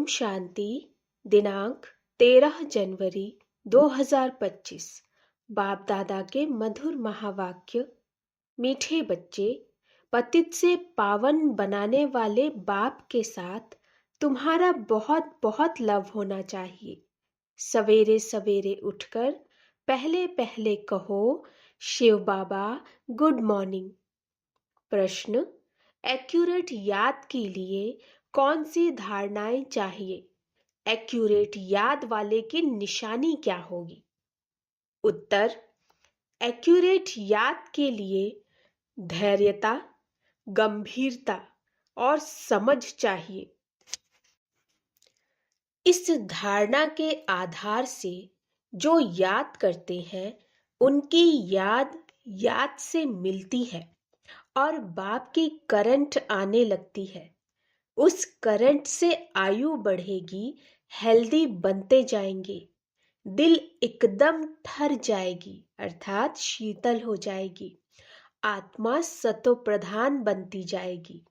शांति। दिनांक 13 जनवरी 2025। बाप दादा के मधुर महावाक्य। मीठे बच्चे, पतित से पावन बनाने वाले बाप के साथ तुम्हारा बहुत बहुत लव होना चाहिए। सवेरे सवेरे उठकर पहले पहले कहो शिव बाबा गुड मॉर्निंग। प्रश्न: एक्यूरेट याद के लिए कौन सी धारणाएं चाहिए? एक्यूरेट याद वाले की निशानी क्या होगी? उत्तर: एक्यूरेट याद के लिए धैर्यता, गंभीरता और समझ चाहिए। इस धारणा के आधार से जो याद करते हैं उनकी याद से मिलती है और बाप की करंट आने लगती है। उस करंट से आयु बढ़ेगी, हेल्दी बनते जाएंगे, दिल एकदम ठर जाएगी अर्थात शीतल हो जाएगी, आत्मा सतो प्रधान बनती जाएगी।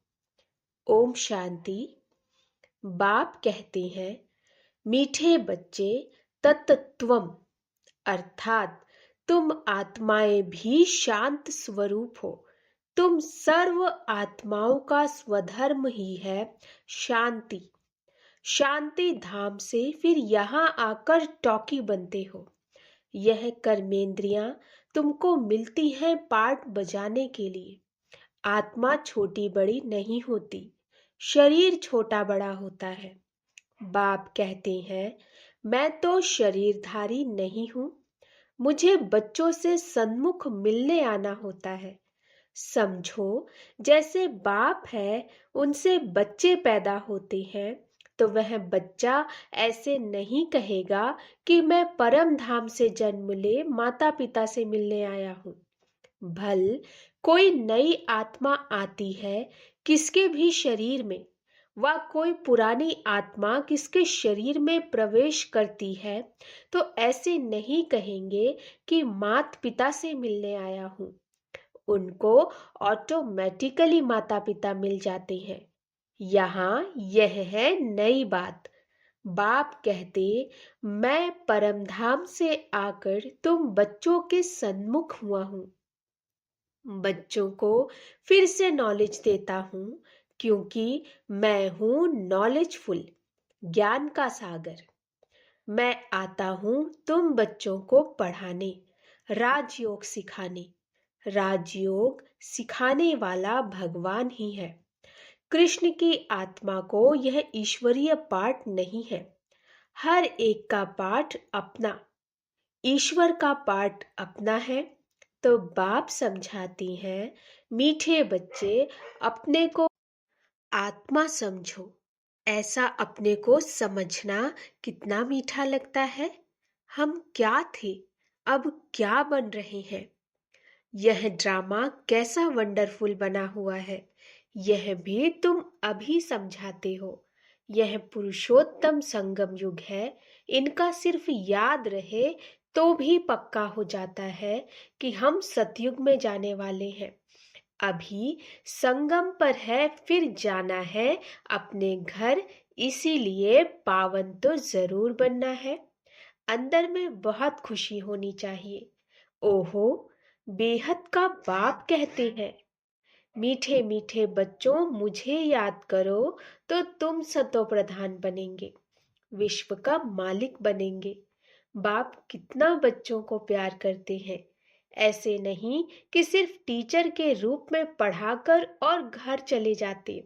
ओम शांति। बाप कहते हैं, मीठे बच्चे, तत्त्वम अर्थात तुम आत्माएं भी शांत स्वरूप हो। तुम सर्व आत्माओं का स्वधर्म ही है शांति। शांति धाम से फिर यहाँ आकर टॉकी बनते हो। यह कर्मेंद्रियां तुमको मिलती हैं पार्ट बजाने के लिए। आत्मा छोटी बड़ी नहीं होती, शरीर छोटा बड़ा होता है। बाप कहते हैं, मैं तो शरीरधारी नहीं हूं, मुझे बच्चों से सन्मुख मिलने आना होता है। समझो, जैसे बाप है उनसे बच्चे पैदा होते हैं तो वह बच्चा ऐसे नहीं कहेगा कि मैं परम धाम से जन्म ले माता पिता से मिलने आया हूं। भल कोई नई आत्मा आती है किसके भी शरीर में, व कोई पुरानी आत्मा किसके शरीर में प्रवेश करती है तो ऐसे नहीं कहेंगे कि माता पिता से मिलने आया हूं। उनको ऑटोमेटिकली माता पिता मिल जाते हैं। यहाँ यह है नई बात। बाप कहते, मैं परमधाम से आकर तुम बच्चों के सन्मुख हुआ हूँ। बच्चों को फिर से नॉलेज देता हूँ क्योंकि मैं हूँ नॉलेजफुल, ज्ञान का सागर। मैं आता हूँ तुम बच्चों को पढ़ाने, राजयोग सिखाने। राजयोग सिखाने वाला भगवान ही है। कृष्ण की आत्मा को यह ईश्वरीय पाठ नहीं है। हर एक का पाठ अपना, ईश्वर का पाठ अपना है। तो बाप समझाती हैं, मीठे बच्चे, अपने को आत्मा समझो। ऐसा अपने को समझना कितना मीठा लगता है। हम क्या थे, अब क्या बन रहे हैं। यह ड्रामा कैसा वंडरफुल बना हुआ है, यह भी तुम अभी समझाते हो। यह पुरुषोत्तम संगम युग है। इनका सिर्फ याद रहे तो भी पक्का हो जाता है कि हम सतयुग में जाने वाले हैं। अभी संगम पर है, फिर जाना है अपने घर, इसीलिए पावन तो जरूर बनना है। अंदर में बहुत खुशी होनी चाहिए। ओहो, बेहद का बाप कहते हैं, मीठे मीठे बच्चों, मुझे याद करो तो तुम सतो प्रधान बनेंगे, विश्व का मालिक बनेंगे। बाप कितना बच्चों को प्यार करते हैं। ऐसे नहीं कि सिर्फ टीचर के रूप में पढ़ाकर और घर चले जाते।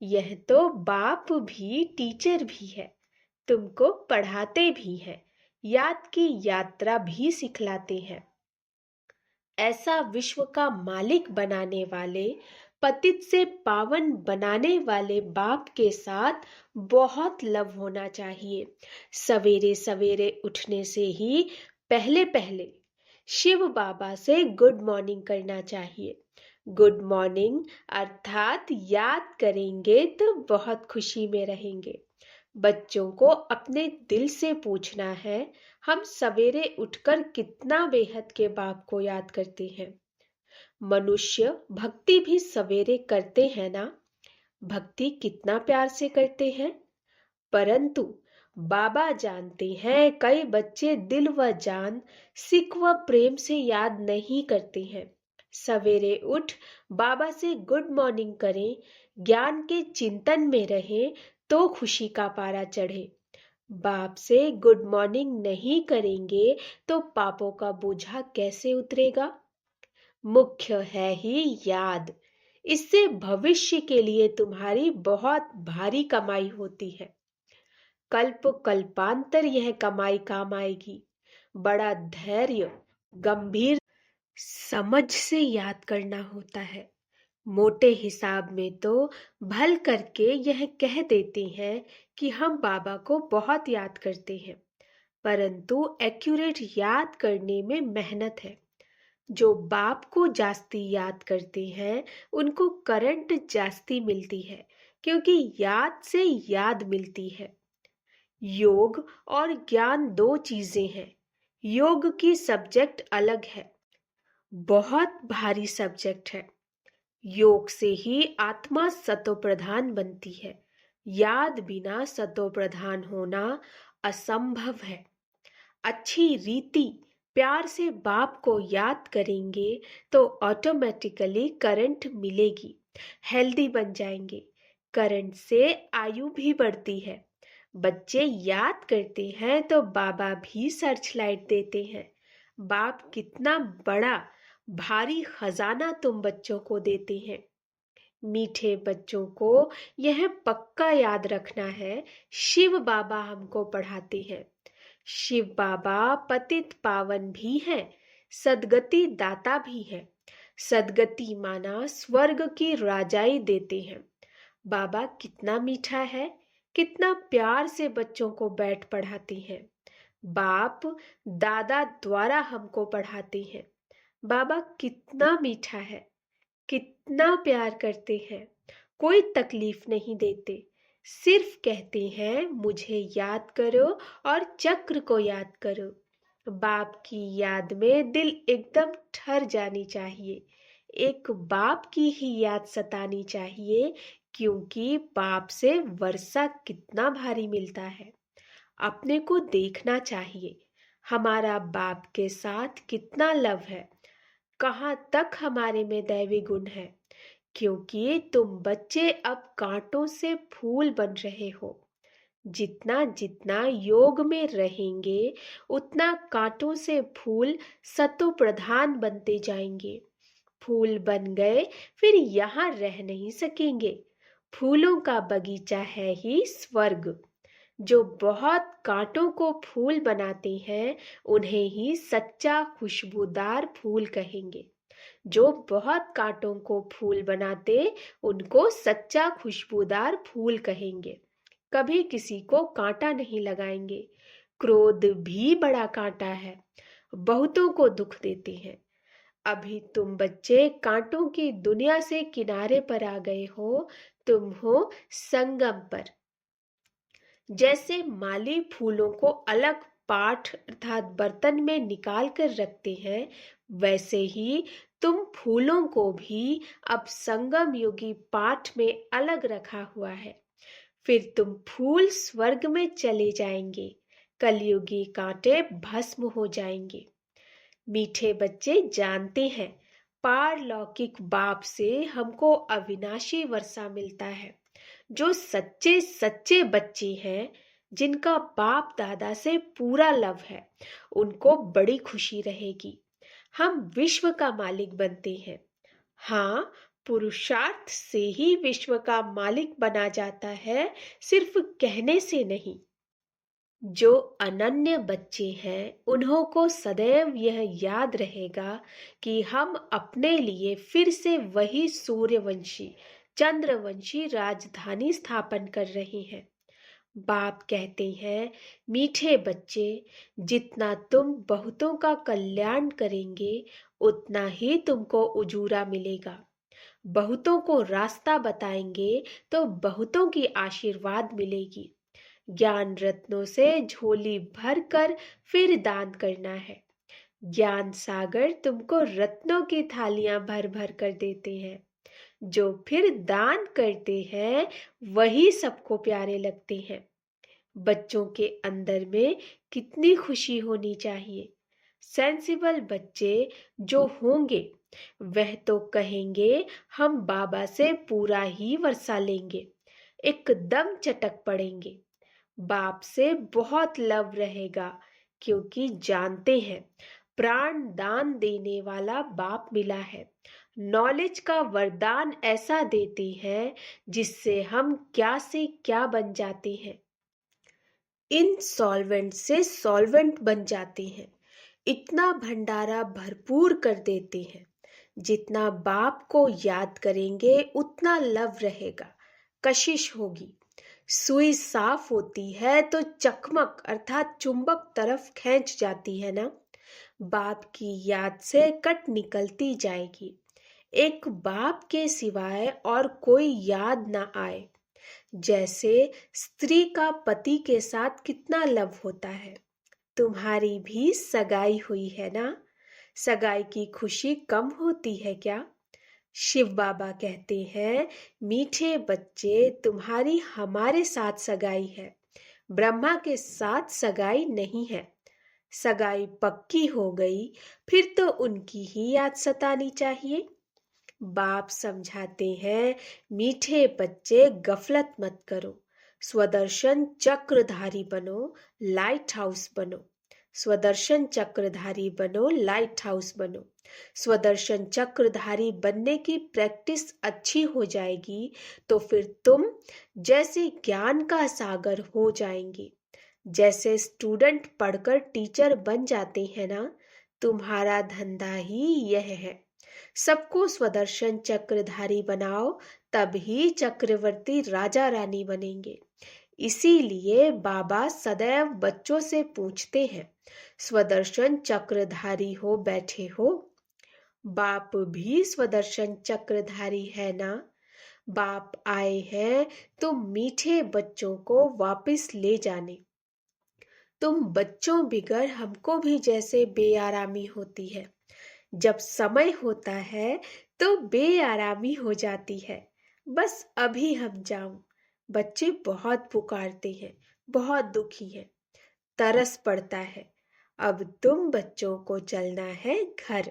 यह तो बाप भी टीचर भी है, तुमको पढ़ाते भी हैं, याद की यात्रा भी सिखलाते हैं। ऐसा विश्व का मालिक बनाने वाले, पतित से पावन बनाने वाले बाप के साथ बहुत लव होना चाहिए। सवेरे सवेरे उठने से ही पहले पहले शिव बाबा से गुड मॉर्निंग करना चाहिए। गुड मॉर्निंग अर्थात याद करेंगे तो बहुत खुशी में रहेंगे। बच्चों को अपने दिल से पूछना है, हम सवेरे उठकर कितना बेहद के बाप को याद करते हैं। मनुष्य भक्ति भी सवेरे करते हैं ना? भक्ति कितना प्यार से करते हैं। परंतु बाबा जानते हैं कई बच्चे दिल व जान, सिक व प्रेम से याद नहीं करते हैं। सवेरे उठ बाबा से गुड मॉर्निंग करें, ज्ञान के चिंतन में रहें तो खुशी का पारा चढ़े। बाप से गुड मॉर्निंग नहीं करेंगे तो पापों का बोझा कैसे उतरेगा। मुख्य है ही याद, इससे भविष्य के लिए तुम्हारी बहुत भारी कमाई होती है। कल्प कल्पांतर यह कमाई काम आएगी। बड़ा धैर्य, गंभीर समझ से याद करना होता है। मोटे हिसाब में तो भल करके यह कह देते हैं कि हम बाबा को बहुत याद करते हैं, परंतु एक्यूरेट याद करने में मेहनत है। जो बाप को जास्ती याद करते हैं उनको करंट जास्ती मिलती है, क्योंकि याद से याद मिलती है। योग और ज्ञान दो चीजें हैं। योग की सब्जेक्ट अलग है, बहुत भारी सब्जेक्ट है। योग से ही आत्मा सतो प्रधान बनती है। याद बिना सतो प्रधान होना असंभव है। अच्छी रीति प्यार से बाप को याद करेंगे तो ऑटोमेटिकली करंट मिलेगी, हेल्दी बन जाएंगे। करंट से आयु भी बढ़ती है। बच्चे याद करते हैं तो बाबा भी सर्च लाइट देते हैं। बाप कितना बड़ा भारी खजाना तुम बच्चों को देते हैं। मीठे बच्चों को यह पक्का याद रखना है, शिव बाबा हमको पढ़ाते हैं। शिव बाबा पतित पावन भी हैं, सदगति दाता भी हैं। सदगति माना स्वर्ग की राजाई देते हैं। बाबा कितना मीठा है, कितना प्यार से बच्चों को बैठ पढ़ाते हैं। बाप दादा द्वारा हमको पढ़ाते हैं। बाबा कितना मीठा है, कितना प्यार करते हैं, कोई तकलीफ नहीं देते। सिर्फ कहते हैं मुझे याद करो और चक्र को याद करो। बाप की याद में दिल एकदम ठर जानी चाहिए। एक बाप की ही याद सतानी चाहिए, क्योंकि बाप से वर्षा कितना भारी मिलता है। अपने को देखना चाहिए, हमारा बाप के साथ कितना लव है, कहाँ तक हमारे में दैवी गुण है। क्योंकि तुम बच्चे अब कांटों से फूल बन रहे हो। जितना जितना योग में रहेंगे उतना कांटों से फूल सतो प्रधान बनते जाएंगे। फूल बन गए फिर यहाँ रह नहीं सकेंगे। फूलों का बगीचा है ही स्वर्ग। जो बहुत कांटों को फूल बनाते हैं उन्हें ही सच्चा खुशबूदार फूल कहेंगे। जो बहुत कांटों को फूल बनाते उनको सच्चा खुशबूदार फूल कहेंगे। कभी किसी को कांटा नहीं लगाएंगे। क्रोध भी बड़ा कांटा है, बहुतों को दुख देते हैं। अभी तुम बच्चे कांटों की दुनिया से किनारे पर आ गए हो। तुम हो संगम पर। जैसे माली फूलों को अलग पाठ अर्थात बर्तन में निकाल कर रखते हैं, वैसे ही तुम फूलों को भी अब संगम योगी पाठ में अलग रखा हुआ है। फिर तुम फूल स्वर्ग में चले जाएंगे, कलयुगी कांटे भस्म हो जाएंगे। मीठे बच्चे जानते हैं पारलौकिक बाप से हमको अविनाशी वर्षा मिलता है। जो सच्चे सच्चे बच्चे हैं, जिनका बाप दादा से पूरा लव है, उनको बड़ी खुशी रहेगी। हम विश्व का मालिक बनते हैं। हाँ, पुरुषार्थ से ही विश्व का मालिक बना जाता है, सिर्फ कहने से नहीं। जो अनन्य बच्चे हैं उन्हों को सदैव यह याद रहेगा कि हम अपने लिए फिर से वही सूर्यवंशी चंद्रवंशी राजधानी स्थापन कर रहे हैं। बाप कहते हैं मीठे बच्चे, जितना तुम बहुतों का कल्याण करेंगे उतना ही तुमको उजूरा मिलेगा। बहुतों को रास्ता बताएंगे तो बहुतों की आशीर्वाद मिलेगी। ज्ञान रत्नों से झोली भर कर फिर दान करना है। ज्ञान सागर तुमको रत्नों की थालियां भर भर कर देते हैं। जो फिर दान करते हैं वही सबको प्यारे लगते हैं। बच्चों के अंदर में कितनी खुशी होनी चाहिए। सेंसिबल बच्चे जो होंगे वह तो कहेंगे हम बाबा से पूरा ही वर्षा लेंगे, एकदम चटक पड़ेंगे। बाप से बहुत लव रहेगा क्योंकि जानते हैं प्राण दान देने वाला बाप मिला है। नॉलेज का वरदान ऐसा देते हैं जिससे हम क्या से क्या बन जाते हैं। इनसॉल्वेंट से सॉल्वेंट बन जाते हैं। इतना भंडारा भरपूर कर देते हैं। जितना बाप को याद करेंगे उतना लव रहेगा, कशिश होगी। सुई साफ होती है तो चकमक अर्थात चुंबक तरफ खींच जाती है ना। बाप की याद से कट निकलती जाएगी। एक बाप के सिवाय और कोई याद ना आए। जैसे स्त्री का पति के साथ कितना लव होता है। तुम्हारी भी सगाई हुई है ना। सगाई की खुशी कम होती है क्या। शिव बाबा कहते हैं मीठे बच्चे तुम्हारी हमारे साथ सगाई है, ब्रह्मा के साथ सगाई नहीं है। सगाई पक्की हो गई फिर तो उनकी ही याद सतानी चाहिए। बाप समझाते हैं मीठे बच्चे गफलत मत करो, स्वदर्शन चक्रधारी बनो, लाइट हाउस बनो। स्वदर्शन चक्रधारी बनो, लाइट हाउस बनो। स्वदर्शन चक्रधारी बनने की प्रैक्टिस अच्छी हो जाएगी तो फिर तुम जैसे ज्ञान का सागर हो जाएंगे। जैसे स्टूडेंट पढ़कर टीचर बन जाते हैं ना, तुम्हारा धंधा ही यह है। सबको स्वदर्शन चक्रधारी बनाओ, तभी चक्रवर्ती राजा रानी बनेंगे। इसीलिए बाबा सदैव बच्चों से पूछते हैं स्वदर्शन चक्रधारी हो बैठे हो। बाप भी स्वदर्शन चक्रधारी है ना। बाप आए हैं तो मीठे बच्चों को वापस ले जाने। तुम बच्चों बिगर हमको भी जैसे बेआरामी होती है। जब समय होता है तो बेआरामी हो जाती है। बस अभी हम जाऊं। बच्चे बहुत पुकारते हैं, बहुत दुखी हैं, तरस पड़ता है। अब तुम बच्चों को चलना है घर।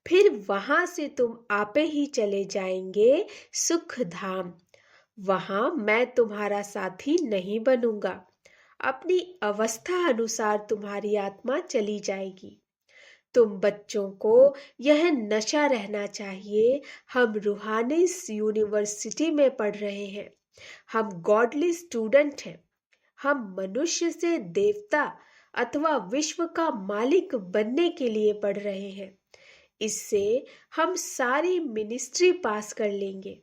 फिर वहां से तुम आपे ही चले जाएंगे सुख धाम। वहां मैं तुम्हारा साथी नहीं बनूंगा। अपनी अवस्था अनुसार तुम्हारी आत्मा चली जाएगी। तुम बच्चों को यह नशा रहना चाहिए हम रूहानी यूनिवर्सिटी में पढ़ रहे हैं, हम गॉडली स्टूडेंट हैं, हम मनुष्य से देवता अथवा विश्व का मालिक बनने के लिए पढ़ रहे हैं। इससे हम सारी मिनिस्ट्री पास कर लेंगे।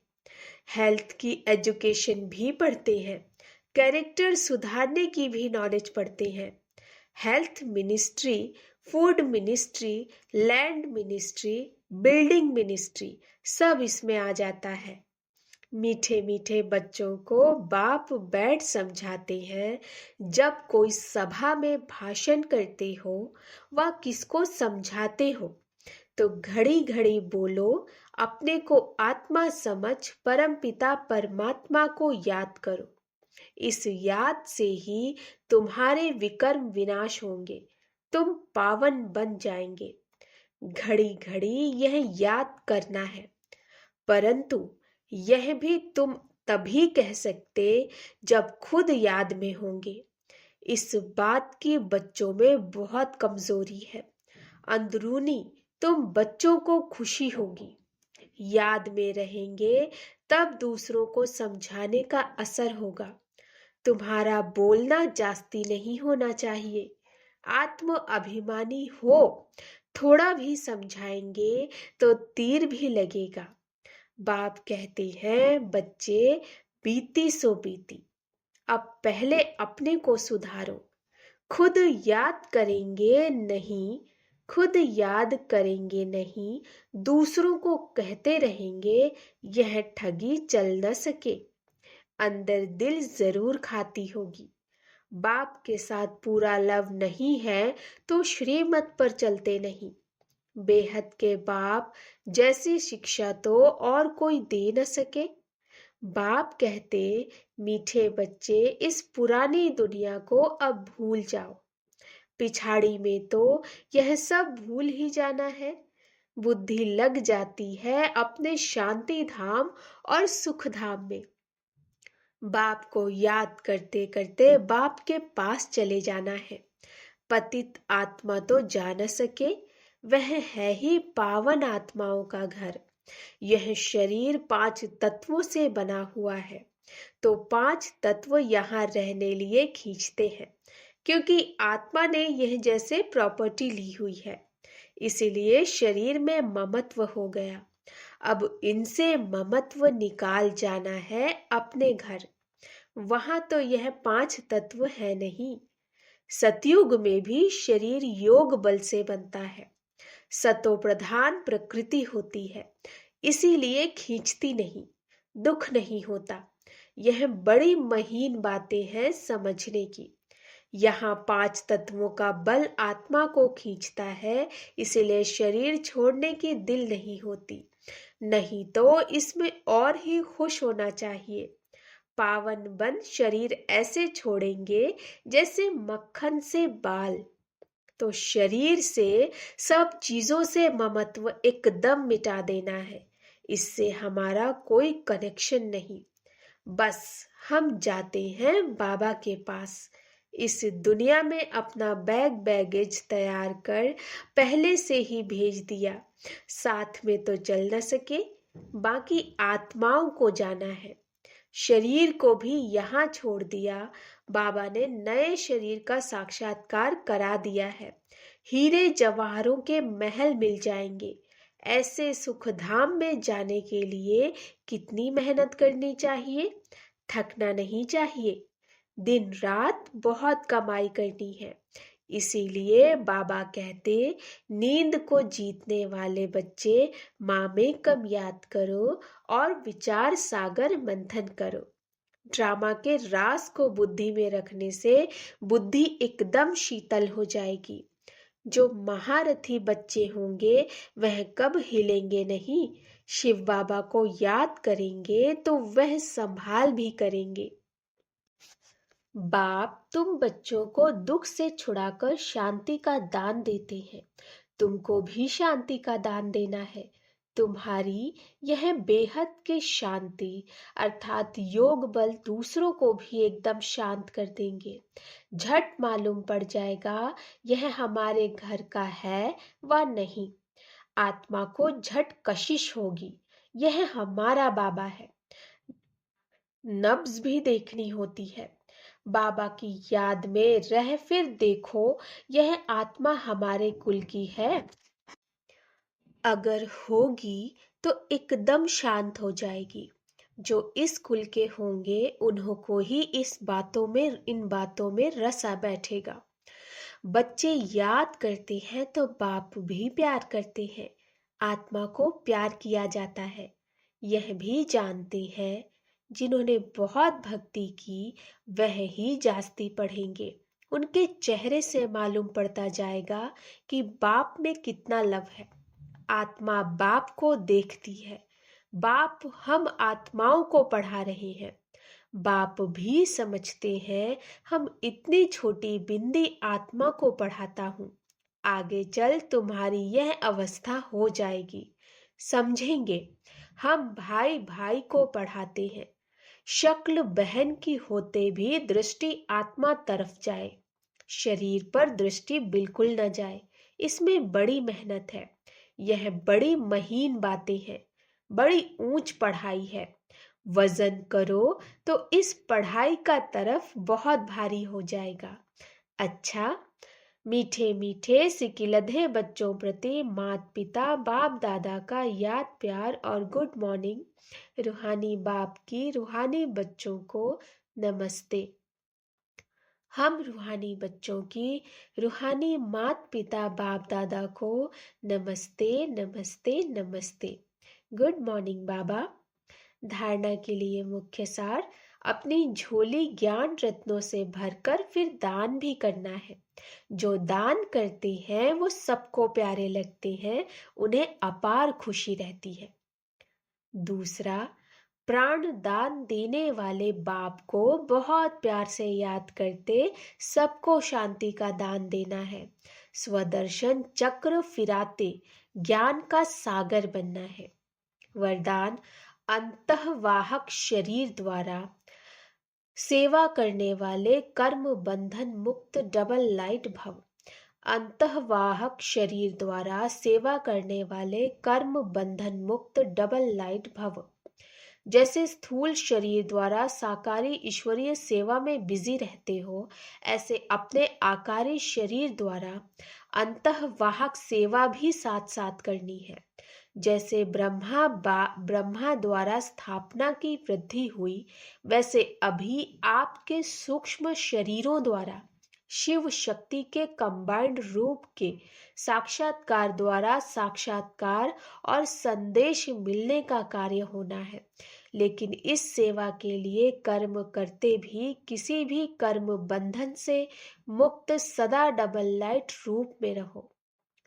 हेल्थ की एजुकेशन भी पढ़ते हैं, कैरेक्टर सुधारने की भी नॉलेज पढ़ते हैं। Health ministry, food ministry, land ministry, building ministry सब इसमें आ जाता है। मीठे मीठे बच्चों को बाप बैठ समझाते हैं। जब कोई सभा में भाषण करते हो व किसको समझाते हो तो घड़ी घड़ी बोलो अपने को आत्मा समझ परमपिता परमात्मा को याद करो। इस याद से ही तुम्हारे विकर्म विनाश होंगे, तुम पावन बन जाएंगे। घड़ी घड़ी यह याद करना है। परंतु यह भी तुम तभी कह सकते जब खुद याद में होंगे। इस बात की बच्चों में बहुत कमजोरी है। अंदरूनी तुम बच्चों को खुशी होगी। याद में रहेंगे तब दूसरों को समझाने का असर होगा। तुम्हारा बोलना जास्ती नहीं होना चाहिए। आत्म अभिमानी हो, थोड़ा भी समझाएंगे तो तीर भी लगेगा। बाप कहते हैं बच्चे बीती सो बीती, अब पहले अपने को सुधारो। खुद याद करेंगे नहीं, खुद याद करेंगे नहीं, दूसरों को कहते रहेंगे, यह ठगी चल न सके। अंदर दिल जरूर खाती होगी। बाप के साथ पूरा लव नहीं है तो श्रीमत पर चलते नहीं। बेहद के बाप जैसी शिक्षा तो और कोई दे न सके। बाप कहते, मीठे बच्चे, इस पुरानी दुनिया को अब भूल जाओ। पिछाड़ी में तो यह सब भूल ही जाना है। बुद्धि लग जाती है अपने शांति धाम और सुख धाम में। बाप को याद करते करते बाप के पास चले जाना है। पतित आत्मा तो जा न सके, वह है ही पावन आत्माओं का घर। यह शरीर 5 तत्वों से बना हुआ है, तो 5 तत्व यहाँ रहने लिए खींचते हैं, क्योंकि आत्मा ने यह जैसे प्रॉपर्टी ली हुई है, इसीलिए शरीर में ममत्व हो गया। अब इनसे ममत्व निकाल जाना है अपने घर। वहां तो यह 5 तत्व है नहीं। सतयुग में भी शरीर योग बल से बनता है। सतो प्रधान प्रकृति होती है, इसीलिए खींचती नहीं, दुख नहीं होता। यह बड़ी महीन बातें हैं समझने की। यहाँ 5 तत्वों का बल आत्मा को खींचता है, इसीलिए शरीर छोड़ने की दिल नहीं होती। नहीं तो इसमें और ही खुश होना चाहिए। पावन बन शरीर ऐसे छोड़ेंगे जैसे मक्खन से बाल। तो शरीर से, सब चीजों से ममत्व एकदम मिटा देना है। इससे हमारा कोई कनेक्शन नहीं। बस हम जाते हैं बाबा के पास। इस दुनिया में अपना बैगेज तैयार कर पहले से ही भेज दिया। साथ में तो चल न सके, बाकी आत्माओं को जाना है। शरीर को भी यहाँ छोड़ दिया। बाबा ने नए शरीर का साक्षात्कार करा दिया है। हीरे जवाहरों के महल मिल जाएंगे। ऐसे सुख धाम में जाने के लिए कितनी मेहनत करनी चाहिए, थकना नहीं चाहिए। दिन रात बहुत कमाई करनी है। इसीलिए बाबा कहते, नींद को जीतने वाले बच्चे माँ में कम याद करो और विचार सागर मंथन करो। ड्रामा के रास को बुद्धि में रखने से बुद्धि एकदम शीतल हो जाएगी। जो महारथी बच्चे होंगे वह कब हिलेंगे नहीं। शिव बाबा को याद करेंगे तो वह संभाल भी करेंगे। बाप तुम बच्चों को दुख से छुड़ाकर शांति का दान देते हैं। तुमको भी शांति का दान देना है। तुम्हारी यह बेहद की शांति अर्थात योग बल दूसरों को भी एकदम शांत कर देंगे। झट मालूम पड़ जाएगा यह हमारे घर का है व नहीं। आत्मा को झट कशिश होगी, यह हमारा बाबा है। नब्ज भी देखनी होती है। बाबा की याद में रह फिर देखो यह आत्मा हमारे कुल की है। अगर होगी तो एकदम शांत हो जाएगी। जो इस कुल के होंगे उन्हों को ही इन बातों में रस आ बैठेगा। बच्चे याद करते हैं तो बाप भी प्यार करते हैं। आत्मा को प्यार किया जाता है। यह भी जानते हैं जिन्होंने बहुत भक्ति की वह ही जास्ती पढ़ेंगे। उनके चेहरे से मालूम पड़ता जाएगा कि बाप में कितना लव है। आत्मा बाप को देखती है। बाप हम आत्माओं को पढ़ा रहे हैं। बाप भी समझते हैं हम इतनी छोटी बिंदी आत्मा को पढ़ाता हूँ। आगे चल तुम्हारी यह अवस्था हो जाएगी। समझेंगे हम भाई भाई को पढ़ाते हैं। शक्ल बहन की होते भी दृष्टि आत्मा तरफ जाए, शरीर पर दृष्टि बिल्कुल न जाए। इसमें बड़ी मेहनत है। यह बड़ी महीन बातें हैं, बड़ी ऊंच पढ़ाई है। वजन करो तो इस पढ़ाई का तरफ बहुत भारी हो जाएगा। अच्छा, मीठे मीठे सिकिलधे बच्चों प्रति माता पिता बाप दादा का याद प्यार और गुड मॉर्निंग। रूहानी बाप की रूहानी बच्चों को नमस्ते। हम रूहानी बच्चों की रूहानी माता पिता बाप दादा को नमस्ते नमस्ते नमस्ते। गुड मॉर्निंग बाबा। धारणा के लिए मुख्य सार, अपनी झोली ज्ञान रत्नों से भरकर फिर दान भी करना है। जो दान करते हैं वो सबको प्यारे लगते हैं, उन्हें अपार खुशी रहती है। दूसरा, प्राण दान देने वाले बाप को बहुत प्यार से याद करते सबको शांति का दान देना है। स्वदर्शन चक्र फिराते ज्ञान का सागर बनना है। वरदान अंतःवाहक शरीर द्वारा सेवा करने वाले कर्म बंधन मुक्त डबल लाइट भव। अंतःवाहक शरीर द्वारा सेवा करने वाले कर्म बंधन मुक्त डबल लाइट भव। जैसे स्थूल शरीर द्वारा साकारी ईश्वरीय सेवा में बिजी रहते हो, ऐसे अपने आकारी शरीर द्वारा अंतःवाहक सेवा भी साथ साथ करनी है। जैसे ब्रह्मा द्वारा स्थापना की वृद्धि हुई, वैसे अभी आपके सूक्ष्म शरीरों द्वारा शिव शक्ति के कंबाइंड रूप के साक्षात्कार द्वारा साक्षात्कार और संदेश मिलने का कार्य होना है। लेकिन इस सेवा के लिए कर्म करते भी किसी भी कर्म बंधन से मुक्त सदा डबल लाइट रूप में रहो।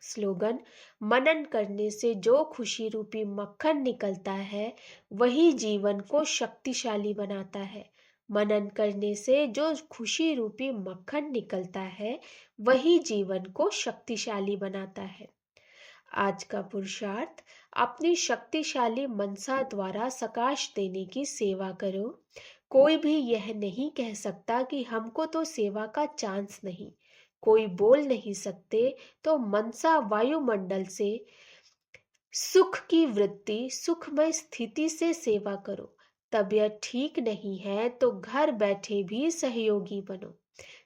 स्लोगन: मनन करने से जो खुशी रूपी मक्खन निकलता है वही जीवन को शक्तिशाली बनाता है। मनन करने से जो खुशी रूपी मक्खन निकलता है वही जीवन को शक्तिशाली बनाता है। आज का पुरुषार्थ: अपनी शक्तिशाली मनसा द्वारा सकाश देने की सेवा करो। कोई भी यह नहीं कह सकता कि हमको तो सेवा का चांस नहीं। कोई बोल नहीं सकते तो मनसा वायुमंडल से सुख की वृत्ति सुखमय स्थिति से सेवा करो। तबीयत ठीक नहीं है तो घर बैठे भी सहयोगी बनो।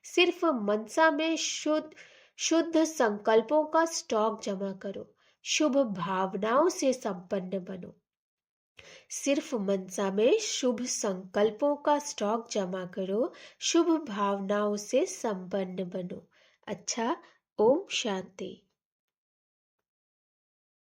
सिर्फ मनसा में शुद्ध संकल्पों का स्टॉक जमा करो। शुभ भावनाओं से संपन्न बनो। सिर्फ मनसा में शुभ संकल्पों का स्टॉक जमा करो। शुभ भावनाओं से संपन्न बनो। अच्छा, ओम शांति।